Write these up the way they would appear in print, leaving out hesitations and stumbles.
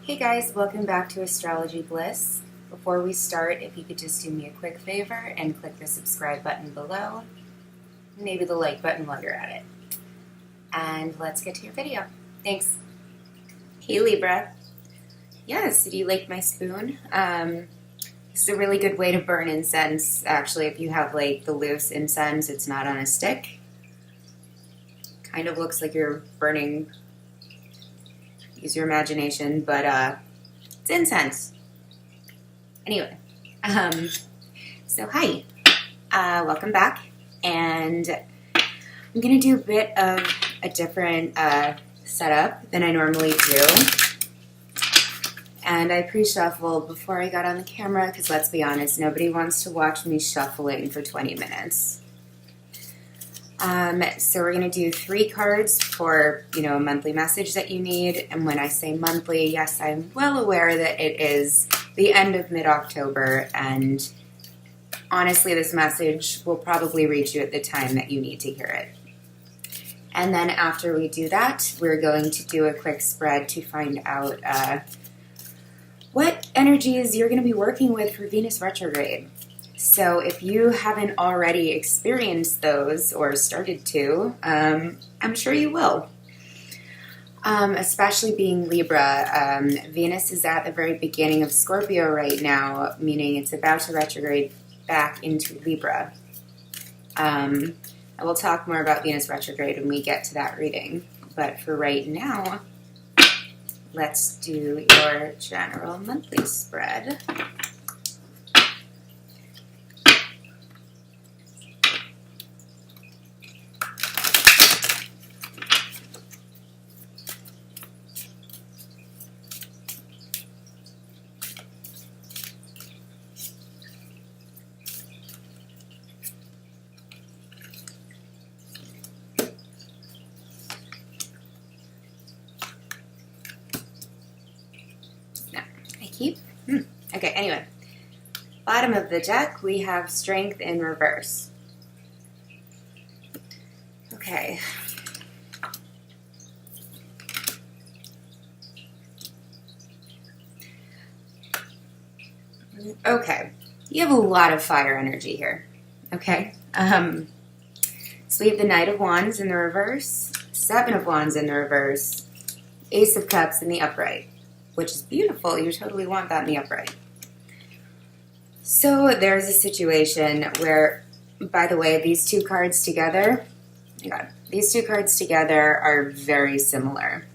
Hey guys, welcome back to Astrology Bliss. Before we start, if you could just do me a quick favor and click the subscribe button below, maybe the like button while you're at it. And let's get to your video. Thanks. Hey Libra. Yes, did you like my spoon? This is a really good way to burn incense. Actually, if you have like the loose incense, it's not on a stick. Kind of looks like you're burning. Use your imagination, but it's incense. Anyway, so hi, welcome back, and I'm gonna do a bit of a different setup than I normally do. And I pre-shuffled before I got on the camera because let's be honest, nobody wants to watch me shuffling for 20 minutes. So we're going to do 3 cards for, a monthly message that you need. And when I say monthly, yes, I'm well aware that it is the end of mid-October. And honestly, this message will probably reach you at the time that you need to hear it. And then after we do that, we're going to do a quick spread to find out what energies you're going to be working with for Venus retrograde. So if you haven't already experienced those or started to, I'm sure you will. Especially being Libra, Venus is at the very beginning of Scorpio right now, meaning it's about to retrograde back into Libra. I will talk more about Venus retrograde when we get to that reading. But for right now, let's do your general monthly spread. Okay, anyway. Bottom of the deck, we have Strength in reverse. Okay. Okay. You have a lot of fire energy here. Okay. So we have the Knight of Wands in the reverse, 7 of Wands in the reverse, Ace of Cups in the upright, which is beautiful. You totally want that in the upright. So there's a situation where, by the way, these two cards together, are very similar.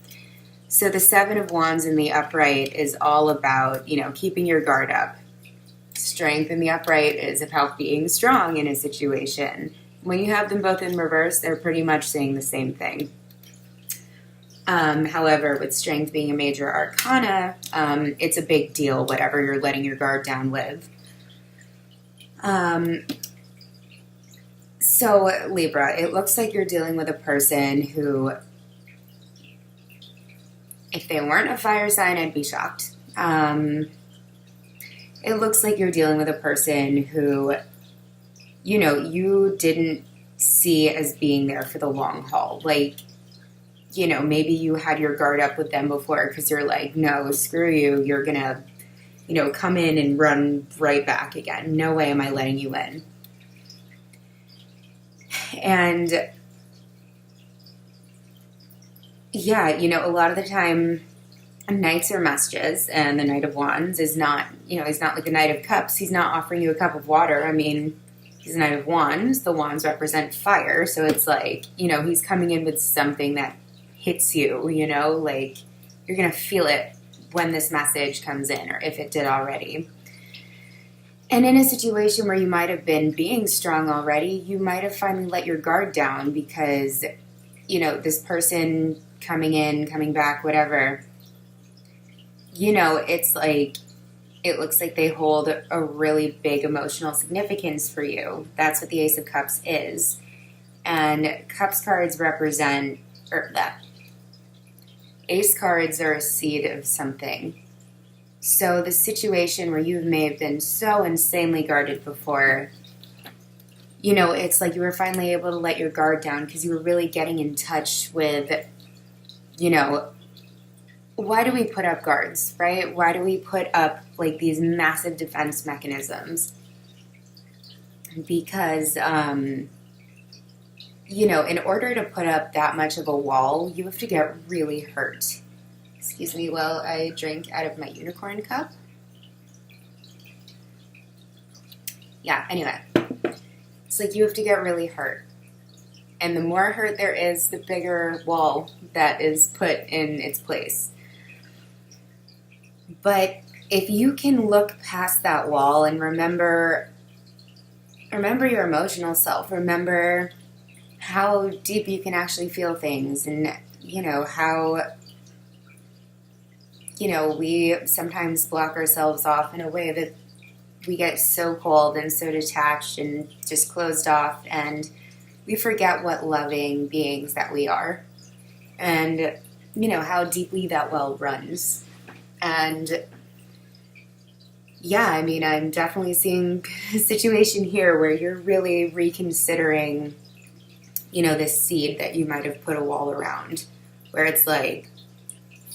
So the 7 of Wands in the upright is all about, keeping your guard up. Strength in the upright is about being strong in a situation. When you have them both in reverse, they're pretty much saying the same thing. However, with Strength being a major arcana, it's a big deal, whatever you're letting your guard down with. So Libra, it looks like you're dealing with a person who, if they weren't a fire sign, I'd be shocked. It looks like you're dealing with a person who, you didn't see as being there for the long haul. Like, maybe you had your guard up with them before because you're like, no, screw you. You're going to, come in and run right back again. No way am I letting you in. And yeah, a lot of the time Knights are messages, and the Knight of Wands is not, he's not like the Knight of Cups. He's not offering you a cup of water. I mean, he's a Knight of Wands. The Wands represent fire. So it's like, he's coming in with something that hits you, like you're going to feel it when this message comes in, or if it did already. And in a situation where you might have been being strong already, you might have finally let your guard down because, this person coming in, coming back, whatever, it's like, it looks like they hold a really big emotional significance for you. That's what the Ace of Cups is. And Cups cards represent, Ace cards are a seed of something. So the situation where you may have been so insanely guarded before, it's like you were finally able to let your guard down because you were really getting in touch with, why do we put up guards, right? Why do we put up like these massive defense mechanisms? Because, you know, in order to put up that much of a wall, you have to get really hurt. Excuse me while I drink out of my unicorn cup. Yeah, anyway. It's like you have to get really hurt. And the more hurt there is, the bigger wall that is put in its place. But if you can look past that wall and remember your emotional self, remember how deep you can actually feel things, and, you know, how, you know, we sometimes block ourselves off in a way that we get so cold and so detached and just closed off, and we forget what loving beings that we are, and, you know, how deeply that well runs. And yeah, I mean, I'm definitely seeing a situation here where you're really reconsidering, you know, this seed that you might have put a wall around, where it's like,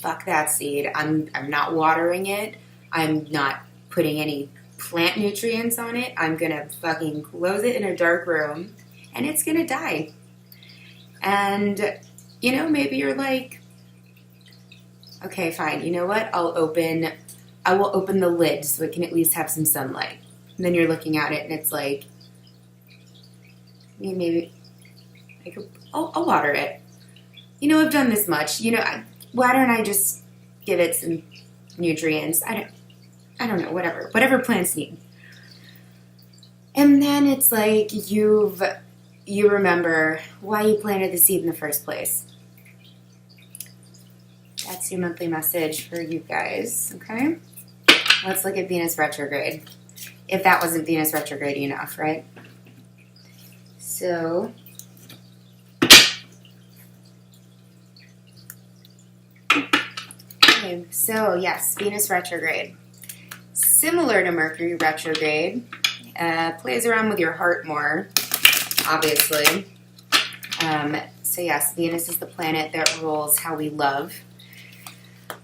fuck that seed. I'm not watering it. I'm not putting any plant nutrients on it. I'm gonna fucking close it in a dark room, and it's gonna die. And, you know, maybe you're like, okay, fine. You know what? I will open the lid so it can at least have some sunlight. And then you're looking at it, and it's like, maybe I'll water it. You know, I've done this much. You know, why don't I just give it some nutrients? I don't know, whatever plants need. And then it's like you remember why you planted the seed in the first place. That's your monthly message for you guys, okay? Let's look at Venus retrograde. If that wasn't Venus retrograde enough, right? So, okay, so yes, Venus retrograde. Similar to Mercury retrograde, plays around with your heart more, obviously. So yes, Venus is the planet that rules how we love.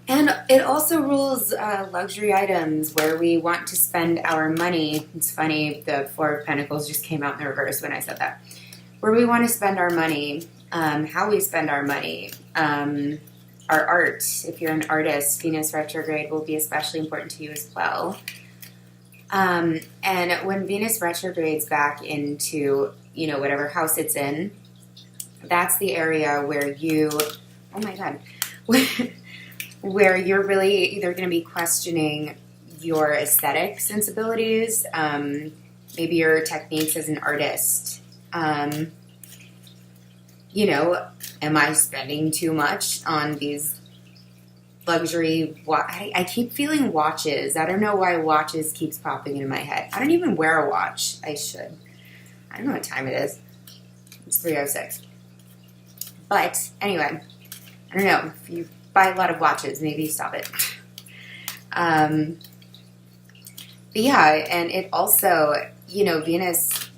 And it also rules luxury items, where we want to spend our money. It's funny, the Four of Pentacles just came out in the reverse when I said that. Where we want to spend our money, how we spend our money, our art. If you're an artist, Venus retrograde will be especially important to you as well. And when Venus retrogrades back into, you know, whatever house it's in, that's the area where you, oh my God, where you're really either going to be questioning your aesthetic sensibilities, maybe your techniques as an artist. You know, am I spending too much on these luxury I keep feeling watches. I don't know why watches keeps popping into my head. I don't even wear a watch. I should. I don't know what time it is. It's 3:06. But anyway, I don't know. If you buy a lot of watches, maybe stop it. But yeah, and it also, you know, Venus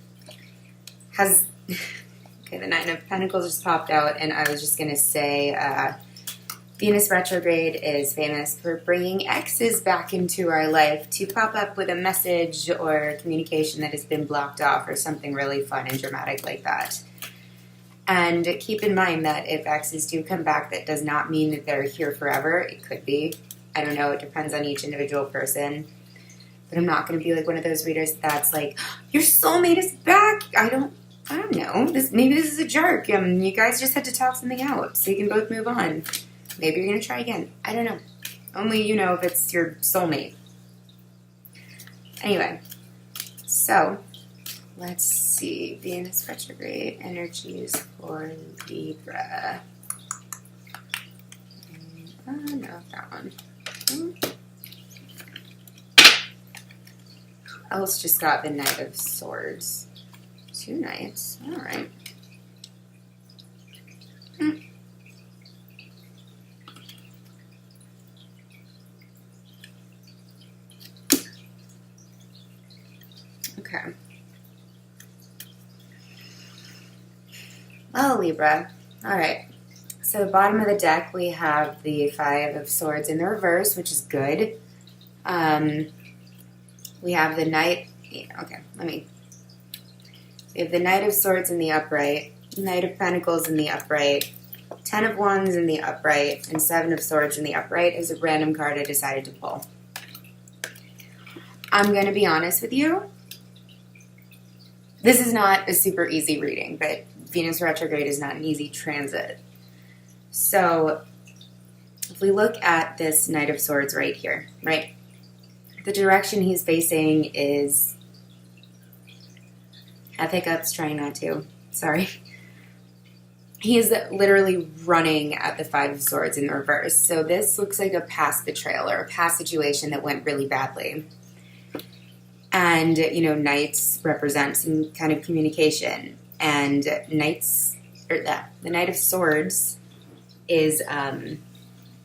has, okay, the Nine of Pentacles just popped out, and I was just going to say, Venus retrograde is famous for bringing exes back into our life to pop up with a message or communication that has been blocked off, or something really fun and dramatic like that. And keep in mind that if exes do come back, that does not mean that they're here forever. It could be. I don't know. It depends on each individual person. But I'm not going to be like one of those readers that's like, your soulmate is back. I don't know. Maybe this is a jerk. You guys just had to talk something out so you can both move on. Maybe you're going to try again. I don't know. Only you know if it's your soulmate. Anyway, so let's see. Venus retrograde energies for Libra. No, that one. Else just got the Knight of Swords. 2 knights. All right. Okay. Well, Libra. All right. So bottom of the deck, we have the Five of Swords in the reverse, which is good. We have the Knight. Okay, we have the Knight of Swords in the upright, Knight of Pentacles in the upright, Ten of Wands in the upright, and Seven of Swords in the upright is a random card I decided to pull. I'm going to be honest with you. This is not a super easy reading, but Venus retrograde is not an easy transit. So if we look at this Knight of Swords right here, right? The direction he's facing is... have hiccups, trying not to. Sorry. He is literally running at the Five of Swords in the reverse. So this looks like a past betrayal or a past situation that went really badly. And, you know, Knights represent some kind of communication. And the Knight of Swords is,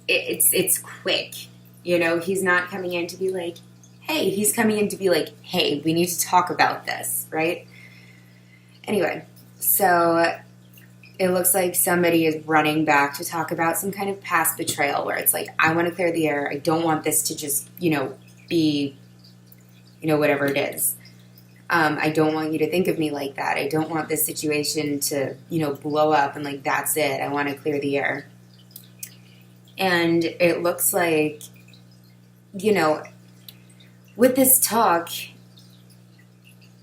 it's quick. You know, he's not coming in to be like, hey. He's coming in to be like, hey, we need to talk about this, right? Anyway, so it looks like somebody is running back to talk about some kind of past betrayal where it's like, I want to clear the air. I don't want this to just, you know, be, you know, whatever it is. I don't want you to think of me like that. I don't want this situation to, you know, blow up and like, that's it. I want to clear the air. And it looks like, you know, with this talk,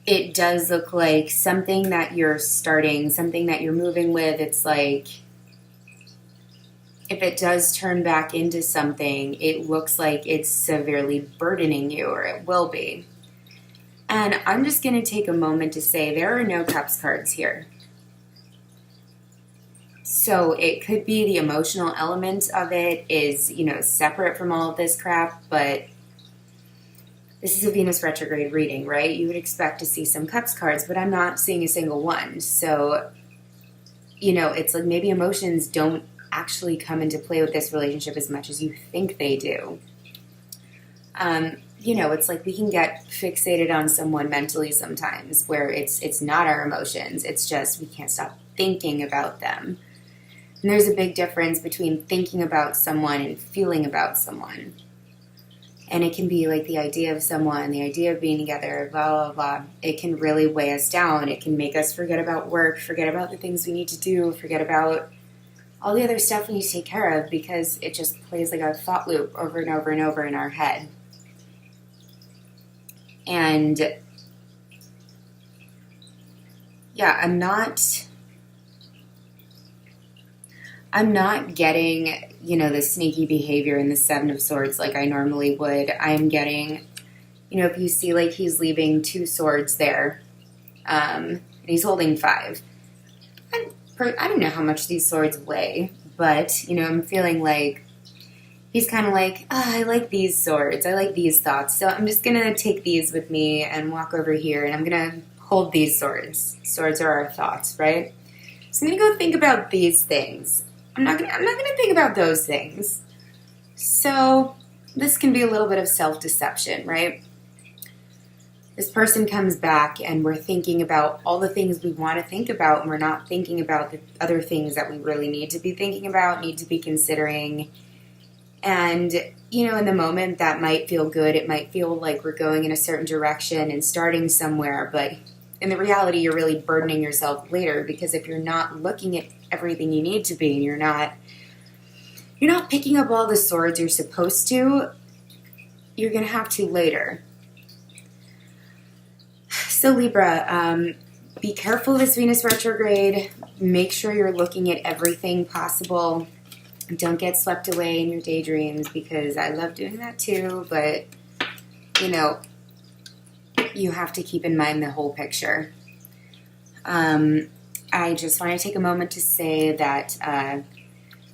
it does look like something that you're starting, something that you're moving with. It's like, if it does turn back into something, it looks like it's severely burdening you, or it will be. And I'm just going to take a moment to say there are no Cups cards here. So it could be the emotional element of it is, you know, separate from all of this crap, but this is a Venus retrograde reading, right? You would expect to see some Cups cards, but I'm not seeing a single one. So, you know, it's like maybe emotions don't actually come into play with this relationship as much as you think they do. You know, it's like we can get fixated on someone mentally sometimes where it's not our emotions. It's just we can't stop thinking about them. And there's a big difference between thinking about someone and feeling about someone. And it can be like the idea of someone, the idea of being together, blah, blah, blah. It can really weigh us down. It can make us forget about work, forget about the things we need to do, forget about all the other stuff we need to take care of because it just plays like a thought loop over and over and over in our head. And yeah, I'm not getting, you know, the sneaky behavior in the Seven of Swords like I normally would. I'm getting, you know, if you see like he's leaving 2 swords there, and he's holding 5. I don't know how much these swords weigh, but, you know, I'm feeling like he's kind of like, I like these swords. I like these thoughts. So I'm just going to take these with me and walk over here, and I'm going to hold these swords. Swords are our thoughts, right? So I'm going to go think about these things. I'm not going to think about those things. So this can be a little bit of self-deception, right? This person comes back and we're thinking about all the things we want to think about, and we're not thinking about the other things that we really need to be thinking about, need to be considering. And, you know, in the moment that might feel good. It might feel like we're going in a certain direction and starting somewhere, but in the reality, you're really burdening yourself later, because if you're not looking at everything you need to be, and you're not picking up all the swords you're supposed to, you're going to have to later. So Libra, be careful this Venus retrograde. Make sure you're looking at everything possible. Don't get swept away in your daydreams, because I love doing that too, but, you know, you have to keep in mind the whole picture. I just want to take a moment to say that,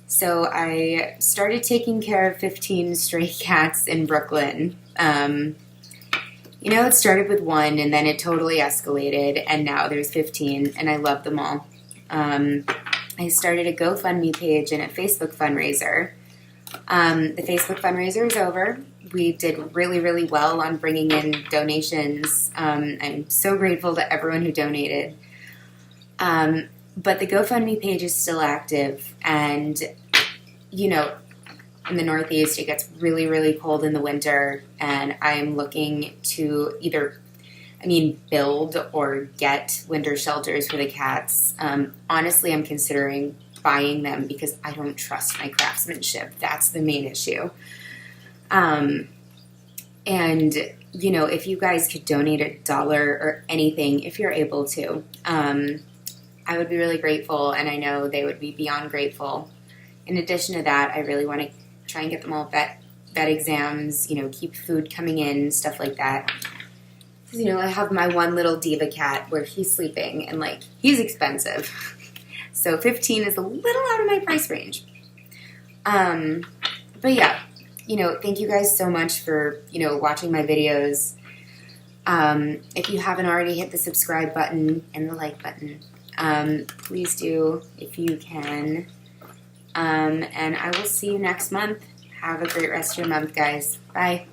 so I started taking care of 15 stray cats in Brooklyn. You know, it started with 1, and then it totally escalated, and now there's 15, and I love them all. I started a GoFundMe page and a Facebook fundraiser. The Facebook fundraiser is over. We did really, really well on bringing in donations. I'm so grateful to everyone who donated. But the GoFundMe page is still active, and, you know, in the Northeast, it gets really, really cold in the winter, and I'm looking to either, build or get winter shelters for the cats. Honestly, I'm considering buying them because I don't trust my craftsmanship. That's the main issue. And, you know, if you guys could donate $1 or anything, if you're able to, I would be really grateful, and I know they would be beyond grateful. In addition to that, I really want to try and get them all vet exams, you know, keep food coming in, stuff like that. Because, you know, I have my one little diva cat where he's sleeping, and, like, he's expensive. So 15 is a little out of my price range. But yeah, you know, thank you guys so much for, you know, watching my videos. If you haven't already, hit the subscribe button and the like button. Please do if you can. And I will see you next month. Have a great rest of your month, guys. Bye.